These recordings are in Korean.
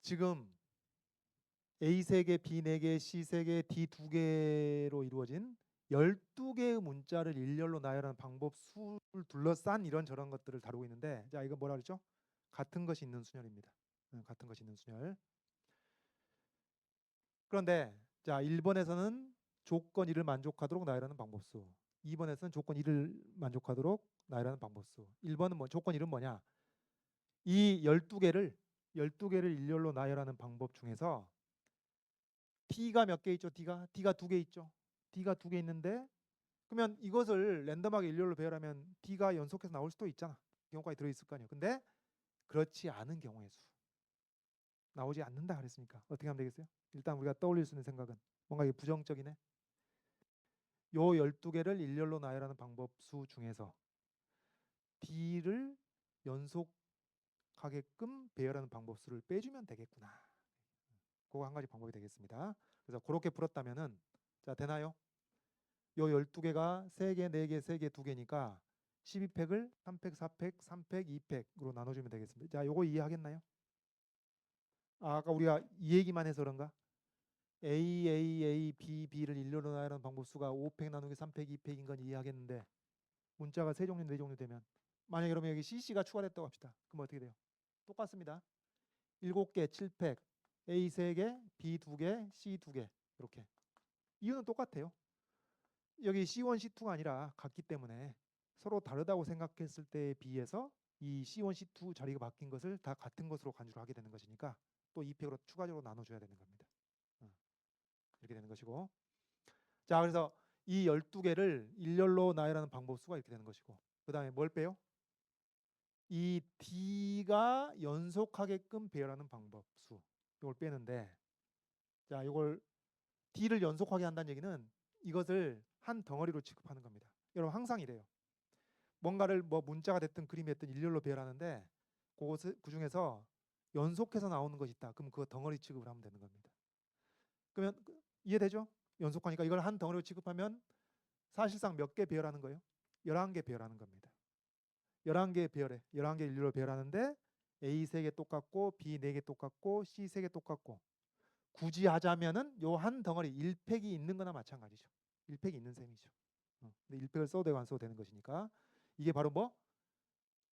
지금 A 3개, B 4개, C 3개, D 2개로 이루어진 12개의 문자를 일렬로 나열하는 방법 수를 둘러싼 이런저런 것들을 다루고 있는데, 자, 이거 뭐라 그랬죠? 같은 것이 있는 순열입니다. 같은 것이 있는 순열. 그런데 자, 1번에서는 조건 1을 만족하도록 나열하는 방법수, 2번에서는 조건 1을 만족하도록 나열하는 방법수. 1번은 뭐 조건 1은 뭐냐? 이 12개를 일렬로 나열하는 방법 중에서 D가 몇 개 있죠? D가 2개 있죠. D가 2개 있는데, 그러면 이것을 랜덤하게 일렬로 배열하면 D가 연속해서 나올 수도 있잖아. 경우까지 들어있을 거 아니에요. 근데 그렇지 않은 경우의 수, 나오지 않는다 그랬으니까 어떻게 하면 되겠어요? 일단 우리가 떠올릴 수 있는 생각은 뭔가 이게 부정적이네. 요 12개를 일렬로 나열하는 방법수 중에서 D를 연속하게끔 배열하는 방법수를 빼주면 되겠구나. 그거 한 가지 방법이 되겠습니다. 그래서 그렇게 풀었다면은, 자, 되나요? 요 12개가 3개, 4개, 3개, 2개니까 12팩을 3팩, 4팩, 3팩, 2팩으로 나눠주면 되겠습니다. 자, 요거 이해하겠나요? 아까 우리가 이 얘기만 해서 그런가? B를 일렬로 나열하는 방법수가 5팩 나누기 3팩, 2팩인 건 이해하겠는데, 문자가 3종류, 4종류 되면, 만약에 그러면 여기 CC가 추가됐다고 합시다. 그럼 어떻게 돼요? 똑같습니다. 7개, 7팩, A 3개, B 2개, C 2개, 이렇게. 이유는 똑같아요. 여기 C1, C2가 아니라 같기 때문에 서로 다르다고 생각했을 때에 비해서 이 C1, C2 자리가 바뀐 것을 다 같은 것으로 간주를 하게 되는 것이니까 또 2팩으로 추가적으로 나눠줘야 되는 겁니다. 이렇게 되는 것이고, 자, 그래서 이 12개를 일렬로 나열하는 방법수가 이렇게 되는 것이고, 그 다음에 뭘 빼요? 이 D가 연속하게끔 배열하는 방법수, 이걸 빼는데, 자, 이걸 D를 연속하게 한다는 얘기는 이것을 한 덩어리로 취급하는 겁니다. 여러분 항상 이래요. 뭔가를 뭐 문자가 됐든 그림이 됐든 일렬로 배열하는데, 그 중에서 연속해서 나오는 것이 있다. 그럼 그거 덩어리 취급을 하면 되는 겁니다. 그러면 이해되죠? 연속하니까 이걸 한 덩어리로 취급하면 사실상 몇 개 배열하는 거예요? 11개 배열하는 겁니다. 11개 배열해. 11개 일렬로 배열하는데 A 3개 똑같고 B 4개 똑같고 C 3개 똑같고, 굳이 하자면은 요 한 덩어리 1팩이 있는 거나 마찬가지죠. 1팩이 있는 셈이죠. 근데 1팩을 써도 되고 안 써도 되는 것이니까, 이게 바로 뭐?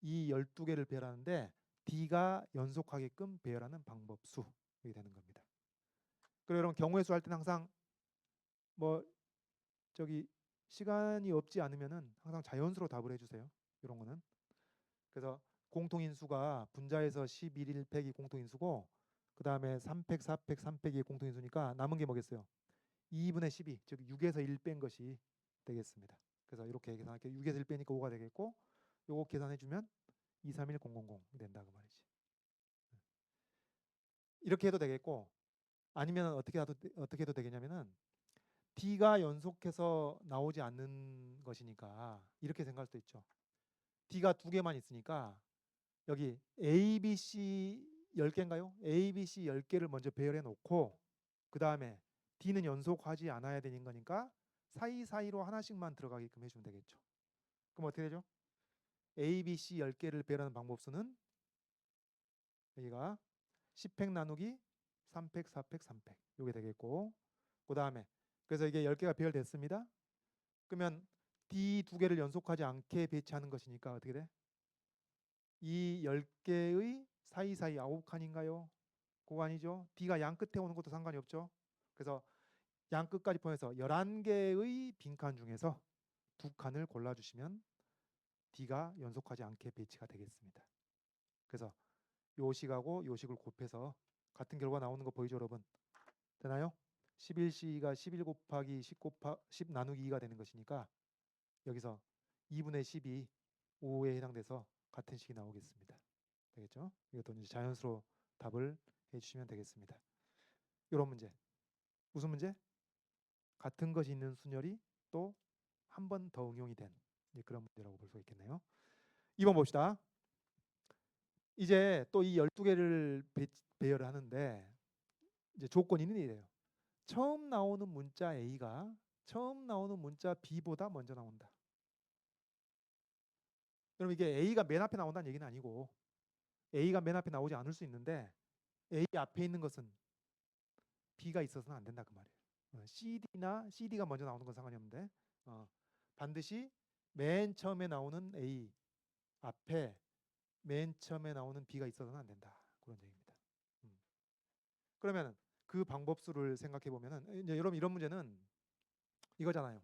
이 12개를 배열하는데 D가 연속하게끔 배열하는 방법수, 이게 되는 겁니다. 그리고 여러분 경우의 수 할 때는 항상 뭐 저기 시간이 없지 않으면은 항상 자연수로 답을 해주세요. 이런 거는. 그래서 공통인수가 분자에서 11, 1팩이 공통인수고, 그 다음에 3팩, 4팩, 3팩이 공통인수니까 남은 게 뭐겠어요? 2분의 12, 즉 6에서 1 뺀 것이 되겠습니다. 그래서 이렇게 계산할게요. 6에서 1 빼니까 5가 되겠고, 요거 계산해주면 2, 3, 1, 0, 0, 0 된다 그 말이지. 이렇게 해도 되겠고, 아니면 어떻게 해도 되겠냐면은 D가 연속해서 나오지 않는 것이니까 이렇게 생각할 수도 있죠. D가 2개만 있으니까 여기 A, B, C 10개인가요? A, B, C 10개를 먼저 배열해 놓고, 그 다음에 D는 연속하지 않아야 되는 거니까 사이사이로 하나씩만 들어가게끔 해주면 되겠죠. 그럼 어떻게 되죠? A, B, C 10개를 배열하는 방법수는 여기가 10팩 나누기 3팩, 4팩, 3팩 이게 되겠고, 그 다음에 그래서 이게 10개가 배열됐습니다. 그러면 D 2개를 연속하지 않게 배치하는 것이니까 어떻게 돼? 이 10개의 사이사이 9칸인가요? 그거 아니죠? D가 양 끝에 오는 것도 상관이 없죠. 그래서 양 끝까지 포함해서 11개의 빈칸 중에서 2칸을 골라주시면 D가 연속하지 않게 배치가 되겠습니다. 그래서 요식하고 요식을 곱해서 같은 결과 나오는 거 보이죠, 여러분? 되나요? 11C가 11 곱하기 10 나누기 2가 되는 것이니까 여기서 2분의 10이 5에 해당돼서 같은 식이 나오겠습니다. 되겠죠? 이것도 이제 자연수로 답을 해주시면 되겠습니다. 이런 문제. 무슨 문제? 같은 것이 있는 순열이 또 한 번 더 응용이 된 그런 문제라고 볼 수 있겠네요. 2번 봅시다. 이제 또 이 12개를 배열을 하는데 이제 조건이 이래요. 처음 나오는 문자 A가 처음 나오는 문자 B보다 먼저 나온다. 그럼 이게 A가 맨 앞에 나온다는 얘기는 아니고, A가 맨 앞에 나오지 않을 수 있는데 A 앞에 있는 것은 B가 있어서는 안 된다 그 말이에요. CD나 CD가 먼저 나오는 건 상관이 없는데 반드시 맨 처음에 나오는 A 앞에 맨 처음에 나오는 B가 있어서는 안 된다. 그런 얘기입니다. 그러면 그 방법수를 생각해 보면은 이제 여러분 이런 문제는 이거잖아요.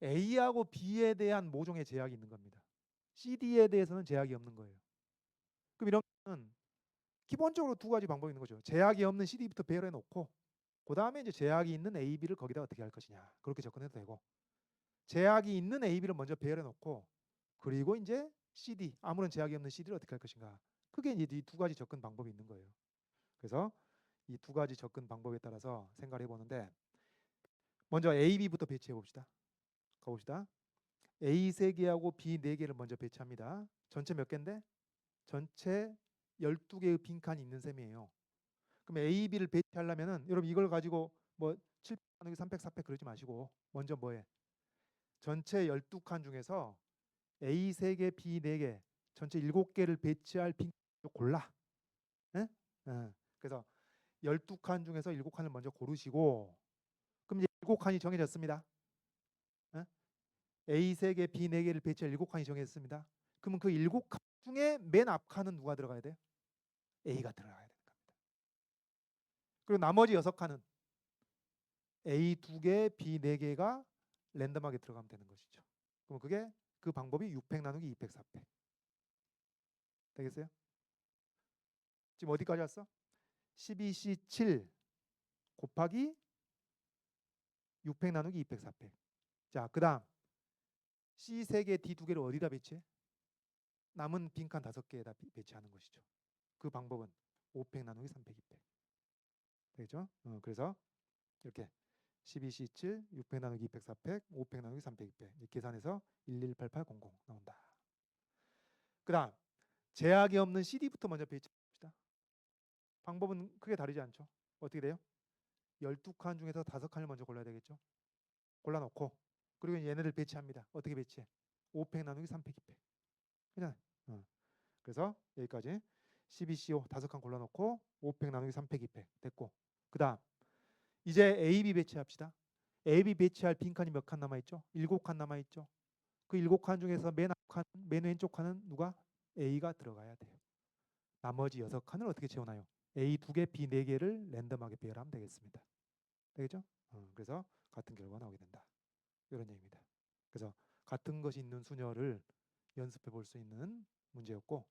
A하고 B에 대한 모종의 제약이 있는 겁니다. CD에 대해서는 제약이 없는 거예요. 그럼 이러면 기본적으로 두 가지 방법이 있는 거죠. 제약이 없는 CD부터 배열해 놓고 그 다음에 이제 제약이 있는 A, B를 거기다 어떻게 할 것이냐 그렇게 접근해도 되고, 제약이 있는 A, B를 먼저 배열해 놓고 그리고 이제 CD 아무런 제약이 없는 CD를 어떻게 할 것인가, 그게 이제 이 두 가지 접근 방법이 있는 거예요. 그래서 이 두 가지 접근 방법에 따라서 생각을 해보는데, 먼저 A, B부터 배치해 봅시다. 가봅시다. A 3개하고 B 4개를 먼저 배치합니다. 전체 몇 개인데? 전체 12개의 빈칸이 있는 셈이에요. 그럼 A, B를 배치하려면은 여러분 이걸 가지고 뭐 7 나누기 3팩 4팩 그러지 마시고 먼저 뭐해? 전체 12칸 중에서 A 3개, B 4개, 전체 7개를 배치할 빈칸을 골라. 예? 그래서 12칸 중에서 7칸을 먼저 고르시고, 그럼 이제 7칸이 정해졌습니다. 예? A 3개, B 4개를 배치할 7칸이 정해졌습니다. 그러면 그 7칸 중에 맨 앞 칸은 누가 들어가야 돼요? A가 들어가야 되는 겁니다. 그리고 나머지 6칸은 A 2개, B 4개가 랜덤하게 들어가면 되는 것이죠. 그럼 그게 그 방법이 6팩 나누기 2팩 4팩 되겠어요? 지금 어디까지 왔어? 12C7 곱하기 6팩 나누기 2팩 4팩. 자, 그 다음 C 3개, D 2개를 어디다 배치해? 남은 빈칸 5개에다 배치하는 것이죠. 그 방법은 5팩 나누기 3팩 2팩 되겠죠? 그래서 이렇게 12C7 6팩 나누기 2팩 4팩 5팩 나누기 3팩 2팩 계산해서 118800 나온다. 그 다음 제약이 없는 CD부터 먼저 배치합시다. 방법은 크게 다르지 않죠. 어떻게 돼요? 12칸 중에서 5칸을 먼저 골라야 되겠죠. 골라놓고 그리고 얘네들 배치합니다. 어떻게 배치해? 5팩 나누기 3팩 2팩 그냥 그래서 여기까지 12CO 5칸 골라놓고 5팩 나누기 3팩 2팩 됐고, 그 다음 이제 AB 배치합시다. AB 배치할 빈칸이 몇 칸 남아있죠? 7칸 남아있죠. 그 7칸 중에서 맨 앞칸, 맨 왼쪽 칸은 누가? A가 들어가야 돼요. 나머지 6칸을 어떻게 채우나요? A 2개, B 4개를 랜덤하게 배열하면 되겠습니다. 되겠죠? 그래서 같은 결과가 나오게 된다. 이런 얘기입니다. 그래서 같은 것이 있는 수녀를 연습해 볼 수 있는 문제였고,